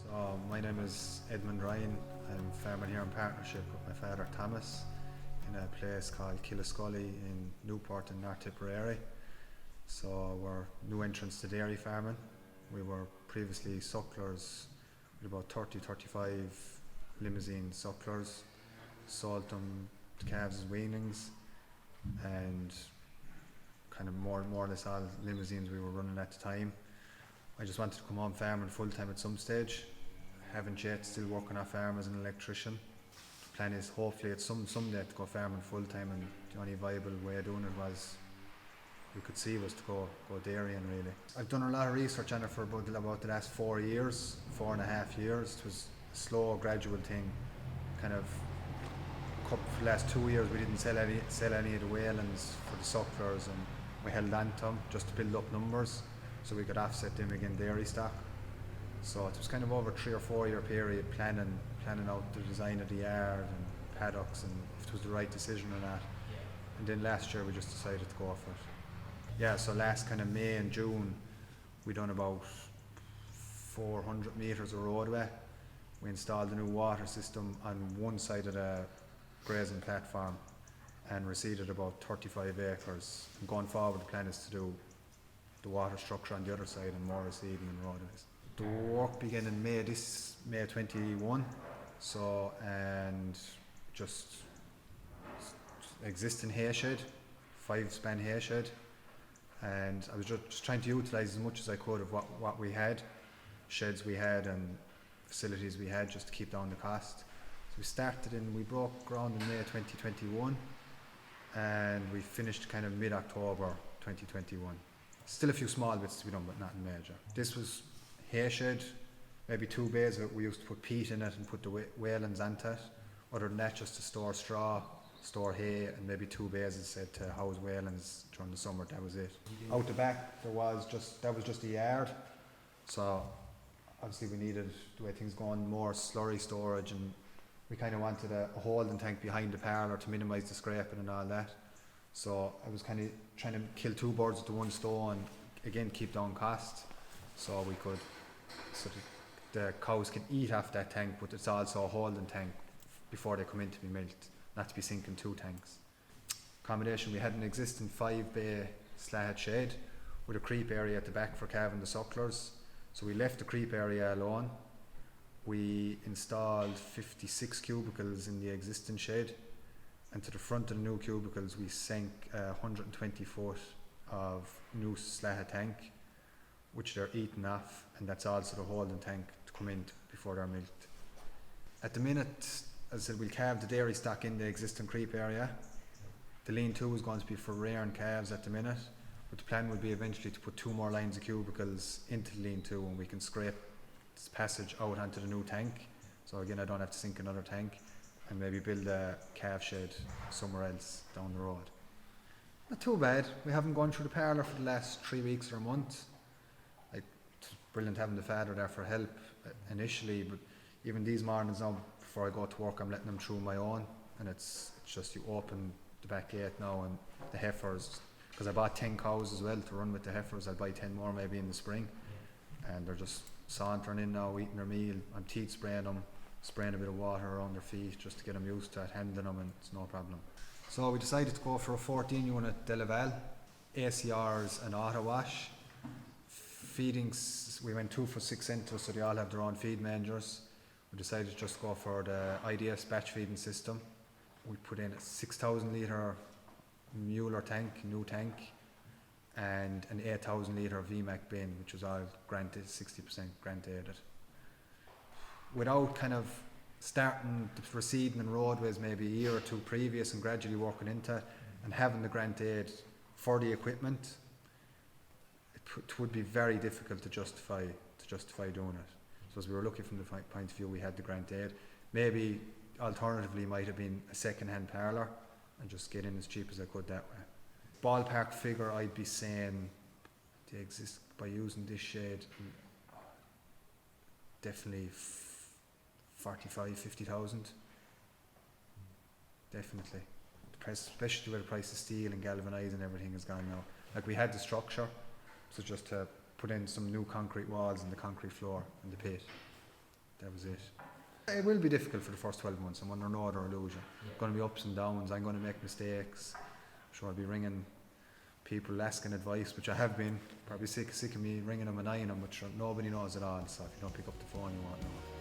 So my name is Edmond Ryan. I'm farming here in partnership with my father Thomas in a place called Killascully in Newport in North Tipperary. So we're new entrants to dairy farming. We were previously sucklers with about 35 limousine sucklers, sold them to calves as weanlings, and kind of more or less all limousines we were running at the time. I just wanted to come home farming full time at some stage. Haven't yet, still working on farm as an electrician. The plan is hopefully at someday to go farming full time, and the only viable way of doing it was we could see was to go dairying really. I've done a lot of research on it for about the last 4 years, 4.5 years. It was a slow, gradual thing. Kind of for the last 2 years we didn't sell any of the whalens for the sucklers, and we held on to them just to build up numbers so we could offset them again dairy stock. So it was kind of over a 3 or 4 year period planning out the design of the yard and paddocks and if it was the right decision or not. And then last year we just decided to go for it. Yeah, so last kind of May and June we done about 400 metres of roadway. We installed a new water system on one side of the grazing platform and reseeded about 35 acres. And going forward the plan is to do the water structure on the other side and more reseeding and roadways. The work began in May 21. So, and just existing hayshed, 5-span hayshed, and I was just trying to utilise as much as I could of what we had, sheds we had and facilities we had, just to keep down the cost. So we broke ground in May 2021 and we finished kind of mid-October 2021. Still a few small bits to be done, but nothing major. This was hayshed, maybe 2 bays of it. We used to put peat in it and put the whalens onto it. Other than that, just to store straw, store hay, and maybe 2 bays, as I said, to house whalens during the summer. That was it. Out the back, that was just a yard. So obviously we needed, the way things going, more slurry storage, and we kind of wanted a holding tank behind the parlor to minimise the scraping and all that. So I was kind of trying to kill 2 birds with the one stone, again keep down cost, so we could, so the cows can eat off that tank, but it's also a holding tank before they come in to be milked, not to be sinking 2 tanks. Accommodation, we had an existing 5-bay slatted shed with a creep area at the back for calving the sucklers. So we left the creep area alone. We installed 56 cubicles in the existing shed, and to the front of the new cubicles we sank 120 foot of new slatted tank, which they're eating off, and that's also the holding tank to come in before they're milked. At the minute, as I said, we'll calve the dairy stock in the existing creep area. The lean-to is going to be for rearing calves at the minute, but the plan would be eventually to put 2 more lines of cubicles into the lean-to, and we can scrape this passage out onto the new tank. So again, I don't have to sink another tank, and maybe build a calf shed somewhere else down the road. Not too bad. We haven't gone through the parlour for the last 3 weeks or a month. It's brilliant having the father there for help initially, but even these mornings now before I go to work I'm letting them through my own, and it's just you open the back gate now and the heifers, because I bought 10 cows as well to run with the heifers. I'll buy 10 more maybe in the spring, and they're just sauntering in now, eating their meal. I'm teeth spraying them, spraying a bit of water around their feet just to get them used to it, handling them, and it's no problem. So we decided to go for a 14 unit Delaval, ACRs and auto wash. Feedings, we went 2 for 6 centres, so they all have their own feed mangers. We decided to just go for the IDS batch feeding system. We put in a 6,000 litre Mueller tank, new tank, and an 8,000 litre VMAC bin, which was all granted, 60% grant aided. Without kind of starting the reseeding and roadways maybe a year or 2 previous and gradually working into it, and having the grant aid for the equipment, it would be very difficult to justify doing it. So as we were looking from the point of view we had the grant aid, maybe alternatively might have been a second-hand parlour and just get in as cheap as I could that way. Ballpark figure, I'd be saying they exist by using this shed, definitely 45-50,000. Definitely. The price, especially where the price of steel and galvanising and everything has gone now. Like we had the structure, so just to put in some new concrete walls and the concrete floor and the pit. that was it. It will be difficult for the first 12 months. I'm under no other illusion. Going to be ups and downs. I'm going to make mistakes. I'm sure I'll be ringing people asking advice, which I have been. Probably sick of me ringing them and eyeing them, but sure, nobody knows it all. So if you don't pick up the phone, you won't know.